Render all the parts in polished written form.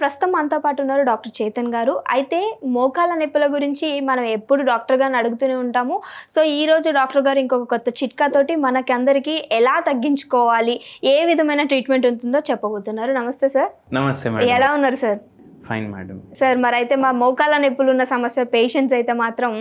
ప్రస్తుతం మనతో పాటు ఉన్నారు డాక్టర్ చేతన్ గారు. అయితే మోకాళ్ళ నొప్పుల గురించి మనం ఎప్పుడు డాక్టర్ గారిని అడుగుతూనే ఉంటాము. సో ఈ రోజు డాక్టర్ గారు ఇంకొక కొత్త చిట్కాతోటి మనకందరికీ ఎలా తగ్గించుకోవాలి, ఏ విధమైన ట్రీట్మెంట్ ఉంటుందో చెప్పబోతున్నారు. నమస్తే సార్. నమస్తే మేడం. ఎలా ఉన్నారు సార్? Fine madam. సార్ మరైతే మా మోకాళ్ళ నొప్పులు ఉన్న సమస్య పేషెంట్స్ అయితే మాత్రం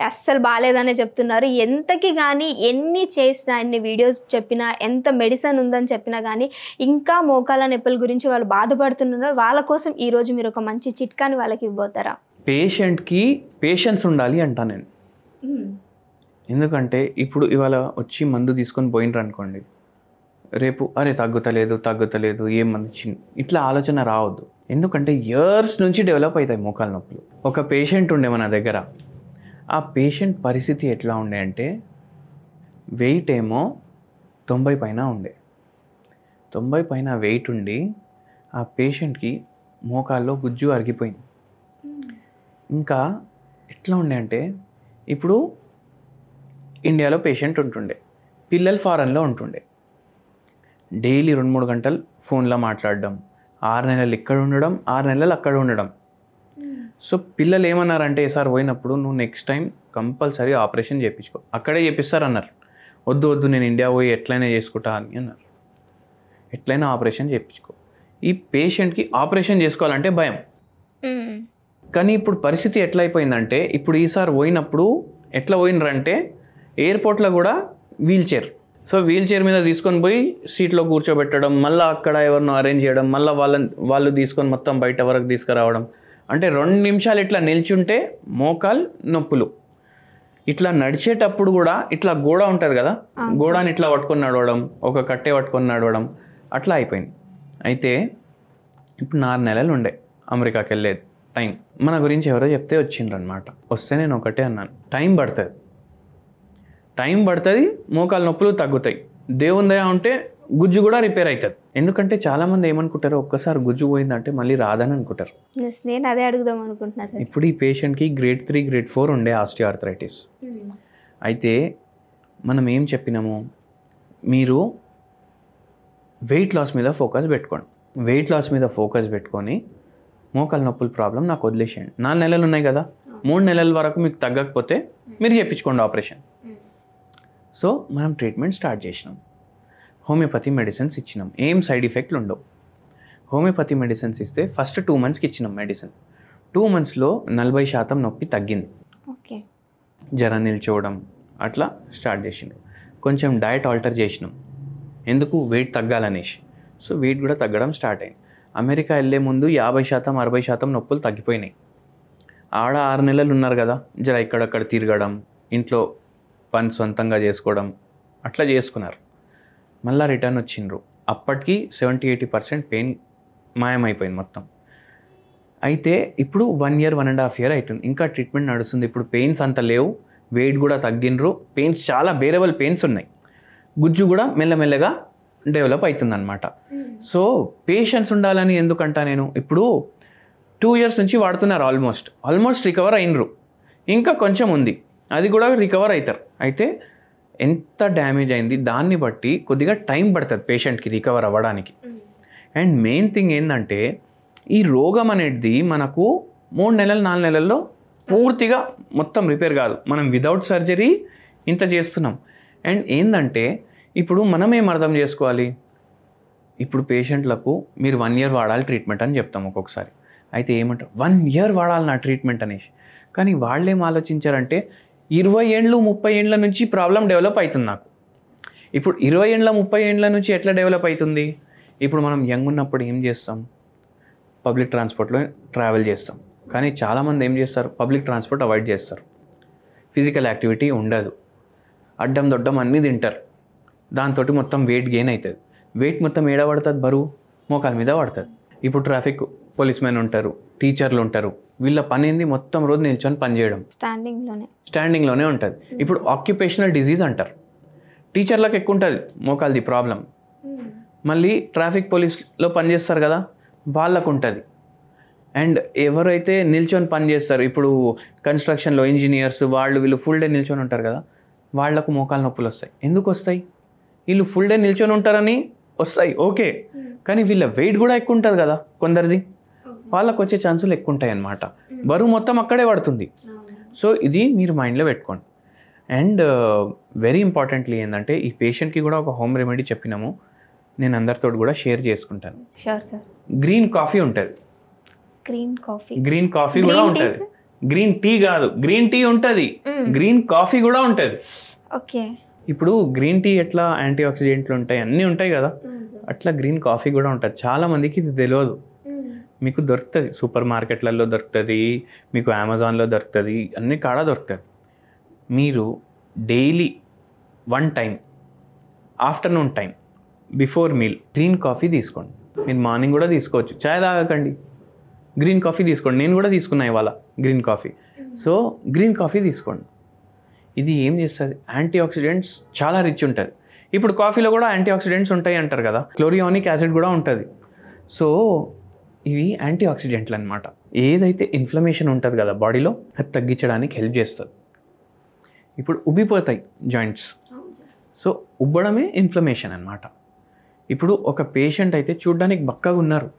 అస్సలు బాగాలేదనే చెప్తున్నారు. ఎంతకి కానీ ఎన్ని చేసినా, ఎన్ని వీడియోస్ చెప్పినా, ఎంత మెడిసిన్ ఉందని చెప్పినా కానీ ఇంకా మోకాళ్ళ నొప్పుల గురించి వాళ్ళు బాధపడుతున్నారు. వాళ్ళ కోసం ఈరోజు మీరు ఒక మంచి చిట్కాని వాళ్ళకి ఇవ్వబోతారా? పేషెంట్కి పేషెన్స్ ఉండాలి అంటా నేను. ఎందుకంటే ఇప్పుడు ఇవాళ వచ్చి మందు తీసుకొని పోయినరు అనుకోండి, రేపు అరే తగ్గుతలేదు ఏం మంది ఇట్లా ఆలోచన రావద్దు. ఎందుకంటే ఇయర్స్ నుంచి డెవలప్ అవుతాయి మోకాళ్ళ నొప్పులు. ఒక పేషెంట్ ఉండే మన దగ్గర, ఆ పేషెంట్ పరిస్థితి ఎట్లా ఉండే అంటే వెయిట్ ఏమో 90 పైన ఉండే. 90 పైన వెయిట్ ఉండి ఆ పేషెంట్కి మోకాల్లో గుజ్జు అరిగిపోయింది. ఇంకా ఎట్లా ఉండే అంటే ఇప్పుడు ఇండియాలో పేషెంట్ ఉంటుండే, పిల్లలు ఫారెన్లో ఉంటుండే, డైలీ 2-3 గంటలు ఫోన్లో మాట్లాడడం, 6 నెలలు ఇక్కడ ఉండడం, 6 నెలలు అక్కడ ఉండడం. సో పిల్లలు ఏమన్నారంటే సార్ పోయినప్పుడు నువ్వు నెక్స్ట్ టైం కంపల్సరీ ఆపరేషన్ చేయించుకో, అక్కడే చేపిస్తారన్నారు. వద్దు నేను ఇండియా పోయి ఎట్లయినా చేసుకుంటా అని అన్నారు. ఎట్లయినా ఆపరేషన్ చేయించుకో. ఈ పేషెంట్కి ఆపరేషన్ చేసుకోవాలంటే భయం. కానీ ఇప్పుడు పరిస్థితి ఎట్లా అయిపోయిందంటే ఇప్పుడు ఈసారి పోయినప్పుడు ఎట్లా పోయినరంటే ఎయిర్పోర్ట్లో కూడా వీల్ చైర్ మీద తీసుకొని పోయి సీట్లో కూర్చోబెట్టడం, మళ్ళీ అక్కడ ఎవరినో అరేంజ్ చేయడం, మళ్ళీ వాళ్ళు తీసుకొని మొత్తం బయట వరకు తీసుకురావడం. అంటే 2 నిమిషాలు ఇట్లా నిల్చుంటే మోకాలు నొప్పులు. ఇట్లా నడిచేటప్పుడు కూడా ఇట్లా గోడ ఉంటుంది కదా, గోడని ఇట్లా పట్టుకొని నడవడం, ఒక కట్టె పట్టుకొని నడవడం, అట్లా అయిపోయింది. అయితే ఇప్పుడు 4 నెలలు ఉండే అమెరికాకి వెళ్ళేది టైం. మన గురించి ఎవరో చెప్తే వచ్చిండ్రు అనమాట. వస్తే నేను ఒకటే అన్నాను, టైం పడుతుంది, మోకాలు నొప్పులు తగ్గుతాయి, దేవుని దయ ఉంటే గుజ్జు కూడా రిపేర్ అవుతుంది. ఎందుకంటే చాలామంది ఏమనుకుంటారు, ఒక్కసారి గుజ్జు పోయిందంటే మళ్ళీ రాదని అనుకుంటారు. నేను అదే అడుగుదాం అనుకుంటున్నా సార్. ఇప్పుడు ఈ పేషెంట్కి గ్రేడ్ 3 గ్రేడ్ 4 ఉండే ఆస్టియోఆర్థరైటిస్. అయితే మనం ఏం చెప్పినాము, మీరు వెయిట్ లాస్ మీద ఫోకస్ పెట్టుకొని మోకాలు నొప్పుల ప్రాబ్లం నాకు వదిలేసేయండి. 4 నెలలు ఉన్నాయి కదా, 3 నెలల వరకు మీకు తగ్గకపోతే మీరు చేయించుకోండి ఆపరేషన్. సో మనం ట్రీట్మెంట్ స్టార్ట్ చేసినాం. హోమియోపతి మెడిసిన్స్ ఇచ్చినాం, ఏం సైడ్ ఎఫెక్ట్లు ఉండవు. హోమియోపతి మెడిసిన్స్ ఇస్తే ఫస్ట్ 2 మంత్స్కి ఇచ్చినాం మెడిసిన్. 2 మంత్స్లో 40% నొప్పి తగ్గింది. ఓకే, జ్వరం నిల్చోవడం అట్లా స్టార్ట్ చేసినాం. కొంచెం డయట్ ఆల్టర్ చేసినాం, ఎందుకు వెయిట్ తగ్గాలనేసి. సో వెయిట్ కూడా తగ్గడం స్టార్ట్ అయింది. అమెరికా వెళ్ళే ముందు 50% 60% నొప్పులు తగ్గిపోయినాయి. ఆడ 6 నెలలు ఉన్నారు కదా, జర ఇక్కడక్కడ తిరగడం, ఇంట్లో పని సొంతంగా చేసుకోవడం అట్లా చేసుకున్నారు. మళ్ళీ రిటర్న్ వచ్చిండ్రు. అప్పటికి 70-80% పెయిన్ మాయమైపోయింది మొత్తం. అయితే ఇప్పుడు 1 year 1.5 year అవుతుంది, ఇంకా ట్రీట్మెంట్ నడుస్తుంది. ఇప్పుడు పెయిన్స్ అంత లేవు, వెయిట్ కూడా తగ్గినరు, పెయిన్స్ చాలా బేరబుల్ పెయిన్స్ ఉన్నాయి, గుజ్జు కూడా మెల్లమెల్లగా డెవలప్ అవుతుంది అనమాట. సో పేషెన్స్ ఉండాలని ఎందుకంటా నేను, ఇప్పుడు 2 years నుంచి వాడుతున్నారు, ఆల్మోస్ట్ రికవర్ అయినరు, ఇంకా కొంచెం ఉంది, అది కూడా రికవర్ అవుతారు. అయితే ఎంత డ్యామేజ్ అయింది దాన్ని బట్టి కొద్దిగా టైం పడుతుంది పేషెంట్కి రికవర్ అవ్వడానికి. అండ్ మెయిన్ థింగ్ ఏంటంటే ఈ రోగం అనేది మనకు 3 నెలలు 4 నెలల్లో పూర్తిగా మొత్తం రిపేర్ కాదు. మనం వితౌట్ సర్జరీ ఇంత చేస్తున్నాం. అండ్ ఏంటంటే ఇప్పుడు మనం ఏం అర్థం చేసుకోవాలి, ఇప్పుడు పేషెంట్లకు మీరు 1 year వాడాలి ట్రీట్మెంట్ అని చెప్తాం ఒక్కొక్కసారి. అయితే ఏమంటారు 1 year వాడాలి నా ట్రీట్మెంట్ అనేసి. కానీ వాళ్ళేం ఆలోచించారంటే 20 ఏళ్ళు 30 ఏళ్ళ నుంచి ప్రాబ్లం డెవలప్ అవుతుంది నాకు. ఇప్పుడు 20 ఏళ్ళ 30 ఏళ్ళ నుంచి ఎట్లా డెవలప్ అవుతుంది, ఇప్పుడు మనం యంగ్ ఉన్నప్పుడు ఏం చేస్తాం, పబ్లిక్ ట్రాన్స్పోర్ట్లో ట్రావెల్ చేస్తాం. కానీ చాలామంది ఏం చేస్తారు, పబ్లిక్ ట్రాన్స్పోర్ట్ అవాయిడ్ చేస్తారు, ఫిజికల్ యాక్టివిటీ ఉండదు, అడ్డం దొడ్డం అన్నీ తింటారు, దాంతో మొత్తం వెయిట్ గెయిన్ అవుతుంది. వెయిట్ మొత్తం ఏడ పడుతుంది, బరువు మోకాల మీద పడుతుంది. ఇప్పుడు ట్రాఫిక్ పోలీస్మెన్ ఉంటారు, టీచర్లు ఉంటారు, వీళ్ళ పని ఏంది, మొత్తం రోజు నిల్చొని పని చేయడం, స్టాండింగ్లోనే ఉంటుంది. ఇప్పుడు ఆక్యుపేషనల్ డిజీజ్ అంటారు, టీచర్లకు ఎక్కువ ఉంటుంది మోకాలది ప్రాబ్లం. మళ్ళీ ట్రాఫిక్ పోలీస్లో పనిచేస్తారు కదా, వాళ్ళకు ఉంటుంది. అండ్ ఎవరైతే నిల్చొని పని చేస్తారు, ఇప్పుడు కన్స్ట్రక్షన్లో ఇంజనీర్స్ వీళ్ళు ఫుల్ డే నిల్చొని ఉంటారు కదా, వాళ్లకు మోకాలు నొప్పులు వస్తాయి. ఎందుకు వస్తాయి, వీళ్ళు ఫుల్ డే నిల్చొని ఉంటారని వస్తాయి ఓకే, కానీ వీళ్ళ వెయిట్ కూడా ఎక్కువ ఉంటుంది కదా కొందరిది, వాళ్ళకు వచ్చే ఛాన్సులు ఎక్కువ ఉంటాయి అన్నమాట. బరువు మొత్తం అక్కడే పడుతుంది. సో ఇది మీరు మైండ్లో పెట్టుకోండి. అండ్ వెరీ ఇంపార్టెంట్లీ ఏంటంటే ఈ పేషెంట్కి కూడా ఒక హోమ్ రెమెడీ చెప్పినాము, నేను అందరితో కూడా షేర్ చేసుకుంటాను. Sure sir. గ్రీన్ కాఫీ ఉంటుంది. గ్రీన్ కాఫీ కూడా ఉంటుంది. గ్రీన్ టీ కాదు, గ్రీన్ టీ ఉంటుంది, గ్రీన్ కాఫీ కూడా ఉంటుంది. ఓకే. ఇప్పుడు గ్రీన్ టీ ఎట్లా యాంటీ ఆక్సిడెంట్లు ఉంటాయి, అన్నీ ఉంటాయి కదా, అట్లా గ్రీన్ కాఫీ కూడా ఉంటుంది. చాలా మందికి ఇది తెలియదు. మీకు దొరుకుతుంది, సూపర్ మార్కెట్లలో దొరుకుతుంది, మీకు అమెజాన్లో దొరుకుతుంది, అన్ని కాడ దొరుకుతుంది. మీరు daily 1 time afternoon time before meal green coffee తీసుకోండి. మీరు మార్నింగ్ కూడా తీసుకోవచ్చు, చాయ్ తాగకండి, గ్రీన్ కాఫీ తీసుకోండి. నేను కూడా తీసుకున్నా ఇవాళ green coffee. So green coffee తీసుకోండి. ఇది ఏం చేస్తుంది, యాంటీ ఆక్సిడెంట్స్ చాలా రిచ్ ఉంటుంది. ఇప్పుడు కాఫీలో కూడా యాంటీ ఆక్సిడెంట్స్ ఉంటాయి అంటారు కదా, క్లోరియానిక్ యాసిడ్ కూడా ఉంటుంది. సో ఇవి యాంటీ ఆక్సిడెంట్లు అనమాట. ఏదైతే ఇన్ఫ్లమేషన్ ఉంటుంది కదా బాడీలో, అది తగ్గించడానికి హెల్ప్ చేస్తుంది. ఇప్పుడు ఉబ్బిపోతాయి జాయింట్స్, సో ఉబ్బడమే ఇన్ఫ్లమేషన్ అనమాట. ఇప్పుడు ఒక పేషెంట్ అయితే చూడ్డానికి బక్కగా ఉన్నారు,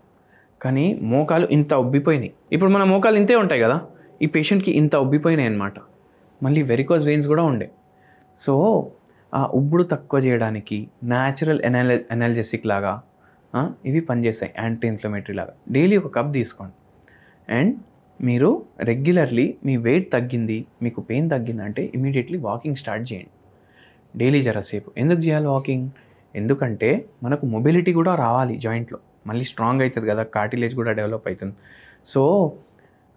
కానీ మోకాలు ఇంత ఉబ్బిపోయినాయి. ఇప్పుడు మన మోకాలు ఇంతే ఉంటాయి కదా, ఈ పేషెంట్కి ఇంత ఉబ్బిపోయినాయి అనమాట. మళ్ళీ వెరికోజ్ వెయిన్స్ కూడా ఉండే. సో ఆ ఉబ్బుడు తక్కువ చేయడానికి న్యాచురల్ ఎనాల్జెసిక్ లాగా ఇవి పనిచేస్తాయి, యాంటీ ఇన్ఫ్లమేటరీ లాగా. డైలీ 1 కప్ తీసుకోండి. అండ్ మీరు రెగ్యులర్లీ మీ వెయిట్ తగ్గింది, మీకు పెయిన్ తగ్గిందంటే ఇమీడియట్లీ వాకింగ్ స్టార్ట్ చేయండి. డైలీ జరసేపు. ఎందుకు చేయాలి వాకింగ్? ఎందుకంటే మనకు మొబిలిటీ కూడా రావాలి జాయింట్లో, మళ్ళీ స్ట్రాంగ్ అవుతుంది కదా, కార్టిలేజ్ కూడా డెవలప్ అవుతుంది. సో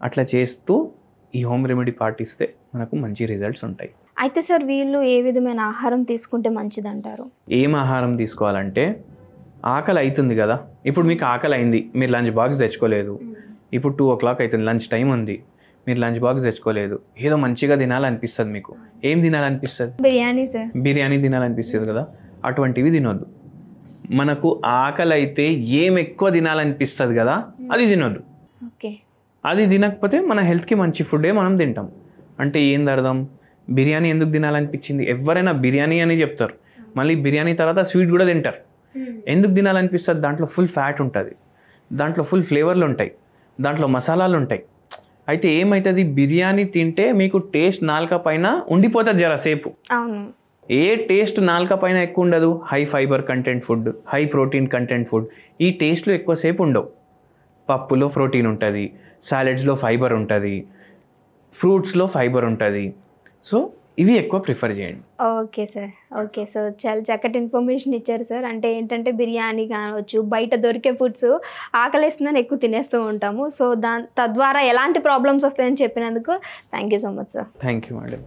అట్లా చేస్తూ ఈ హోమ్ రెమెడీ పాటిస్తే మనకు మంచి రిజల్ట్స్ ఉంటాయి. అయితే సార్ వీళ్ళు ఏ విధమైన ఆహారం తీసుకుంటే మంచిదంటారు? ఏం ఆహారం తీసుకోవాలంటే, ఆకలి అవుతుంది కదా, ఇప్పుడు మీకు ఆకలి అయింది, మీరు లంచ్ బాక్స్ తెచ్చుకోలేదు, ఇప్పుడు 2 o'clock అవుతుంది, లంచ్ టైం ఉంది, మీరు లంచ్ బాక్స్ తెచ్చుకోలేదు, ఏదో మంచిగా తినాలనిపిస్తుంది. మీకు ఏం తినాలనిపిస్తుంది? బిర్యానీ సార్. బిర్యానీ తినాలనిపిస్తుంది కదా, అటువంటివి తినొద్దు. మనకు ఆకలి అయితే ఏం ఎక్కువ తినాలనిపిస్తుంది కదా, అది తినొద్దు. ఓకే. అది తినకపోతే మన హెల్త్కి మంచి ఫుడ్డే మనం తింటాం. అంటే ఏంది అర్థం? బిర్యానీ ఎందుకు తినాలనిపించింది? ఎవరైనా బిర్యానీ అని చెప్తారు, మళ్ళీ బిర్యానీ తర్వాత స్వీట్ కూడా తింటారు. ఎందుకు తినాలనిపిస్తుంది? దాంట్లో ఫుల్ ఫ్యాట్ ఉంటుంది, దాంట్లో ఫుల్ ఫ్లేవర్లు ఉంటాయి, దాంట్లో మసాలాలు ఉంటాయి. అయితే ఏమవుతుంది, బిర్యానీ తింటే మీకు టేస్ట్ నాలుక పైన ఉండిపోతుంది జరసేపు. అవును. ఏ టేస్ట్ నాలుక పైన ఎక్కువ ఉండదు? High fibre content food, high protein content food. ఈ టేస్ట్లు ఎక్కువసేపు ఉండవు. పప్పులో ప్రోటీన్ ఉంటుంది, సాలెడ్స్లో ఫైబర్ ఉంటుంది, ఫ్రూట్స్లో ఫైబర్ ఉంటుంది. సో ఇవి ఎక్కువ ప్రిఫర్ చేయండి. Okay sir. ఓకే. సో చాలా చక్కటి ఇన్ఫర్మేషన్ ఇచ్చారు సార్. అంటే ఏంటంటే బిర్యానీ కావచ్చు, బయట దొరికే ఫుడ్స్ ఆకలేస్తుందని ఎక్కువ తినేస్తూ ఉంటాము. సో తద్వారా ఎలాంటి ప్రాబ్లమ్స్ వస్తాయని చెప్పినందుకు thank you so much sir. Thank you madam.